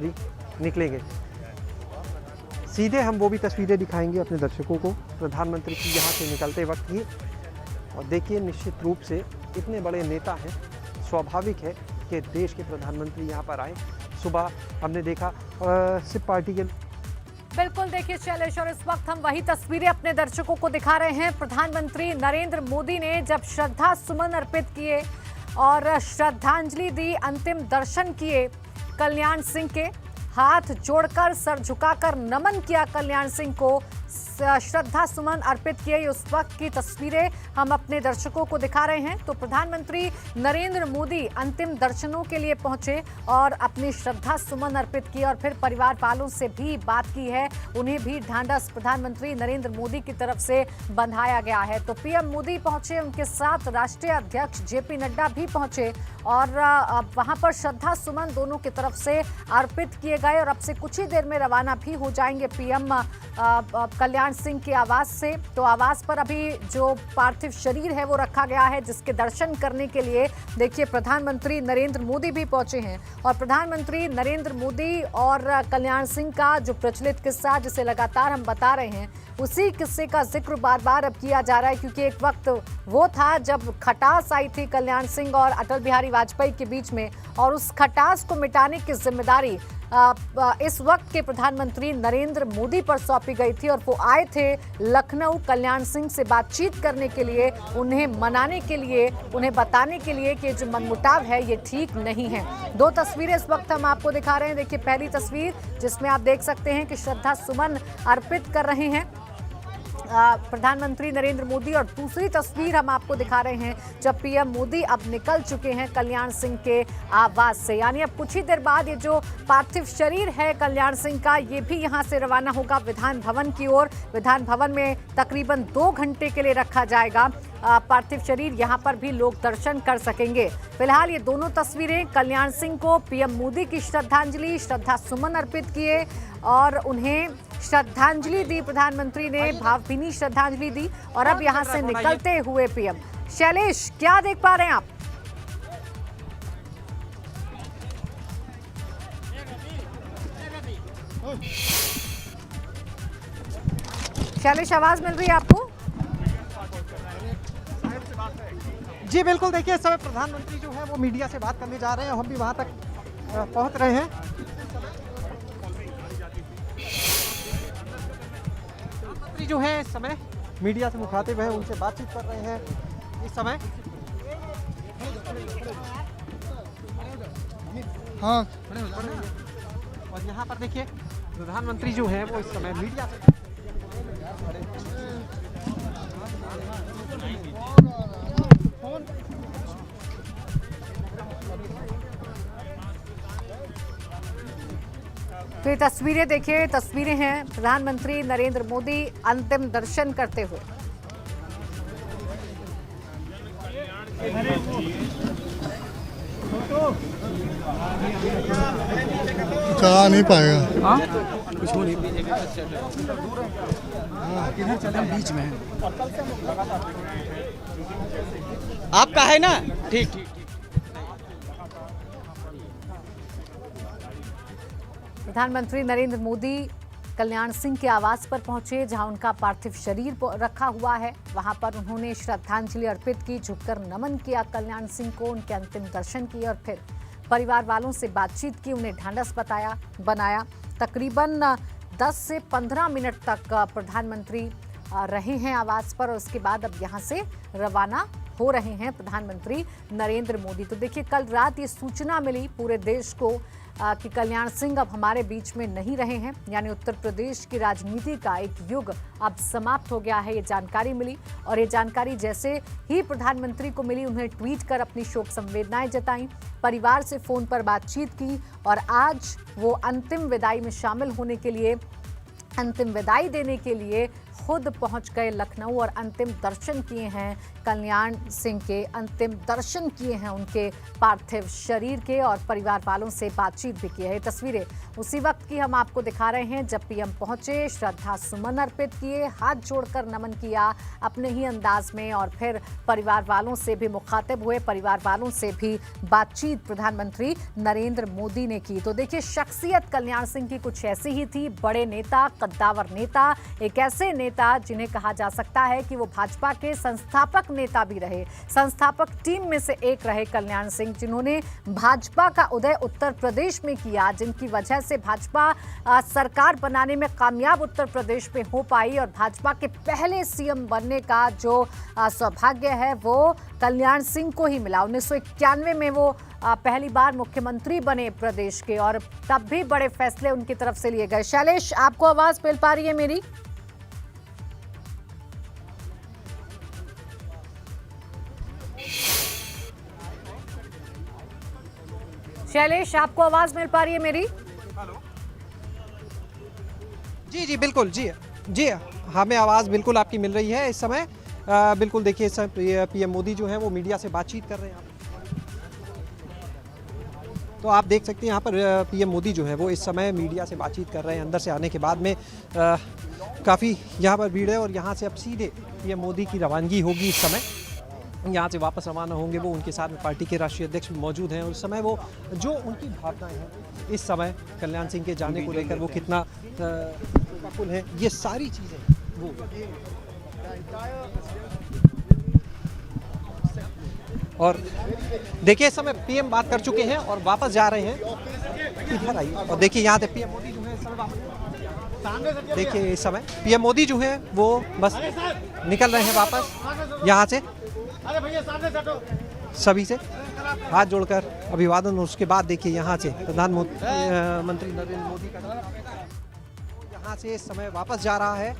निकलेंगे। सीधे हम वो भी तस्वीरें दिखाएंगे अपने दर्शकों को प्रधानमंत्री की यहाँ से निकलते वक्त ही। और देखिए, निश्चित रूप से इतने बड़े नेता हैं, स्वाभाविक है कि देश के प्रधानमंत्री यहाँ पर आए। सुबह हमने देखा सिप पार्टी के बिल्कुल। देखिए शैलेश, और इस वक्त हम वही तस्वीरें अपने दर्शकों को दिखा रहे हैं। प्रधानमंत्री नरेंद्र मोदी ने जब श्रद्धा सुमन अर्पित किए और श्रद्धांजलि दी, अंतिम दर्शन किए कल्याण सिंह के, हाथ जोड़कर सर झुकाकर नमन किया कल्याण सिंह को, श्रद्धा सुमन अर्पित किए। उस वक्त की तस्वीरें हम अपने दर्शकों को दिखा रहे हैं। तो प्रधानमंत्री नरेंद्र मोदी अंतिम दर्शनों के लिए पहुंचे और अपनी श्रद्धा सुमन अर्पित किए और फिर परिवार वालों से भी बात की है। उन्हें भी ढांढस प्रधानमंत्री नरेंद्र मोदी की तरफ से बंधाया गया है। तो पीएम मोदी पहुंचे, उनके साथ राष्ट्रीय अध्यक्ष जेपी नड्डा भी पहुंचे और वहां पर श्रद्धा सुमन दोनों की तरफ से अर्पित किए गए और अब से कुछ ही देर में रवाना भी हो जाएंगे पीएम कल्याण सिंह के आवास से। तो आवास पर अभी जो पार्थिव शरीर है वो रखा गया है, जिसके दर्शन करने के लिए देखिए प्रधानमंत्री नरेंद्र मोदी भी पहुंचे हैं। और प्रधानमंत्री नरेंद्र मोदी और कल्याण सिंह का जो प्रचलित किस्सा जिसे लगातार हम बता रहे हैं, उसी किस्से का जिक्र बार बार अब किया जा रहा है, क्योंकि एक वक्त वो था जब खटास आई थी कल्याण सिंह और अटल बिहारी वाजपेयी के बीच में, और उस खटास को मिटाने की जिम्मेदारी इस वक्त के प्रधानमंत्री नरेंद्र मोदी पर सौंपी गई थी। और वो आए थे लखनऊ कल्याण सिंह से बातचीत करने के लिए, उन्हें मनाने के लिए, उन्हें बताने के लिए कि जो मनमुटाव है ये ठीक नहीं है। दो तस्वीरें इस वक्त हम आपको दिखा रहे हैं। देखिए पहली तस्वीर जिसमें आप देख सकते हैं कि श्रद्धा सुमन अर्पित कर रहे हैं प्रधानमंत्री नरेंद्र मोदी, और दूसरी तस्वीर हम आपको दिखा रहे हैं जब पीएम मोदी अब निकल चुके हैं कल्याण सिंह के आवास से। यानी अब कुछ ही देर बाद ये जो पार्थिव शरीर है कल्याण सिंह का, ये भी यहां से रवाना होगा विधान भवन की ओर। विधान भवन में तकरीबन 2 घंटे के लिए रखा जाएगा पार्थिव शरीर, यहाँ पर भी लोग दर्शन कर सकेंगे। फिलहाल ये दोनों तस्वीरें कल्याण सिंह को पीएम मोदी की श्रद्धांजलि, श्रद्धा सुमन अर्पित किए और उन्हें श्रद्धांजलि दी, प्रधानमंत्री ने भावभीनी श्रद्धांजलि दी। और अब यहाँ से निकलते हुए पीएम। शैलेश, क्या देख पा रहे हैं आप? शैलेश, आवाज मिल रही है आपको? जी बिल्कुल। देखिए इस समय प्रधानमंत्री जो है वो मीडिया से बात करने जा रहे हैं, हम भी वहां तक पहुंच रहे हैं। प्रधानमंत्री जो है इस समय मीडिया से मुखातिब है, उनसे बातचीत कर रहे हैं इस समय। हाँ, और यहाँ पर देखिए प्रधानमंत्री जो है वो इस समय मीडिया से तो ये तस्वीरें देखिए, तस्वीरें हैं प्रधानमंत्री नरेंद्र मोदी अंतिम दर्शन करते हुए। जा नहीं पाएगा। हाँ कुछ हो नहीं, इधर चले बीच में। आपका है ना? ठीक ठीक। प्रधानमंत्री नरेंद्र मोदी कल्याण सिंह के आवास पर पहुंचे, जहां उनका पार्थिव शरीर रखा हुआ है। वहां पर उन्होंने श्रद्धांजलि अर्पित की, झुककर नमन किया कल्याण सिंह को, उनके अंतिम दर्शन किए और फिर परिवार वालों से बातचीत की, उन्हें ढांढस बनाया। तकरीबन 10 से 15 मिनट तक प्रधानमंत्री रहे हैं आवास पर और उसके बाद अब यहां से रवाना हो रहे हैं प्रधानमंत्री नरेंद्र मोदी। तो देखिए कल रात ये सूचना मिली पूरे देश को कि कल्याण सिंह अब हमारे बीच में नहीं रहे हैं, यानी उत्तर प्रदेश की राजनीति का एक युग अब समाप्त हो गया है। ये जानकारी मिली और ये जानकारी जैसे ही प्रधानमंत्री को मिली, उन्हें ट्वीट कर अपनी शोक संवेदनाएं जताई, परिवार से फोन पर बातचीत की और आज वो अंतिम विदाई में शामिल होने के लिए, अंतिम विदाई देने के लिए खुद पहुंच गए लखनऊ और अंतिम दर्शन किए हैं कल्याण सिंह के, अंतिम दर्शन किए हैं उनके पार्थिव शरीर के और परिवार वालों से बातचीत भी की है। तस्वीरें उसी वक्त की हम आपको दिखा रहे हैं जब पीएम पहुंचे, श्रद्धा सुमन अर्पित किए, हाथ जोड़कर नमन किया अपने ही अंदाज में और फिर परिवार वालों से भी मुखातिब हुए, परिवार वालों से भी बातचीत प्रधानमंत्री नरेंद्र मोदी ने की। तो देखिए, शख्सियत कल्याण सिंह की कुछ ऐसी ही थी, बड़े नेता, कद्दावर नेता, एक ऐसे नेता जिन्हें कहा जा सकता है कि वो भाजपा के संस्थापक नेता भी रहे, संस्थापक टीम में से एक रहे कल्याण सिंह, जिन्होंने भाजपा का उदय उत्तर प्रदेश में किया, जिनकी वजह से भाजपा सरकार बनाने में कामयाब उत्तर प्रदेश में हो पाई और भाजपा के पहले सीएम बनने का जो सौभाग्य है वो कल्याण सिंह को ही मिला। 1991 में वो पहली बार मुख्यमंत्री बने प्रदेश के और तब भी बड़े फैसले उनकी तरफ से लिए गए। शैलेश, आपको आवाज मिल पा रही है मेरी? शैलेश, आपको आवाज मिल पा रही है मेरी? जी बिल्कुल, जी हमें आवाज़ बिल्कुल आपकी मिल रही है इस समय। बिल्कुल देखिए, इस समय पीएम मोदी जो है वो मीडिया से बातचीत कर रहे हैं। तो आप देख सकते हैं यहाँ पर पीएम मोदी जो है वो इस समय मीडिया से बातचीत कर रहे हैं। अंदर से आने के बाद में काफ़ी यहाँ पर भीड़ है और यहाँ से अब सीधे पीएम मोदी की रवानगी होगी। इस समय यहाँ से वापस रवाना होंगे वो, उनके साथ में पार्टी के राष्ट्रीय अध्यक्ष मौजूद हैं और उस समय वो जो उनकी भावनाएं हैं इस समय कल्याण सिंह के जाने को लेकर वो कितना शोकाकुल है, ये सारी चीज़ें वो और देखिए इस समय पीएम बात कर चुके हैं और वापस जा रहे हैं। इधर आइए और देखिए यहाँ से पीएम मोदी जो है इस समय वापस, देखिए इस समय पीएम मोदी जो है वो बस निकल रहे हैं वापस यहाँ से, सभी से हाथ जोड़कर अभिवादन। उसके बाद देखिए यहाँ से प्रधानमंत्री नरेंद्र मोदी का यहाँ से इस समय वापस जा रहा है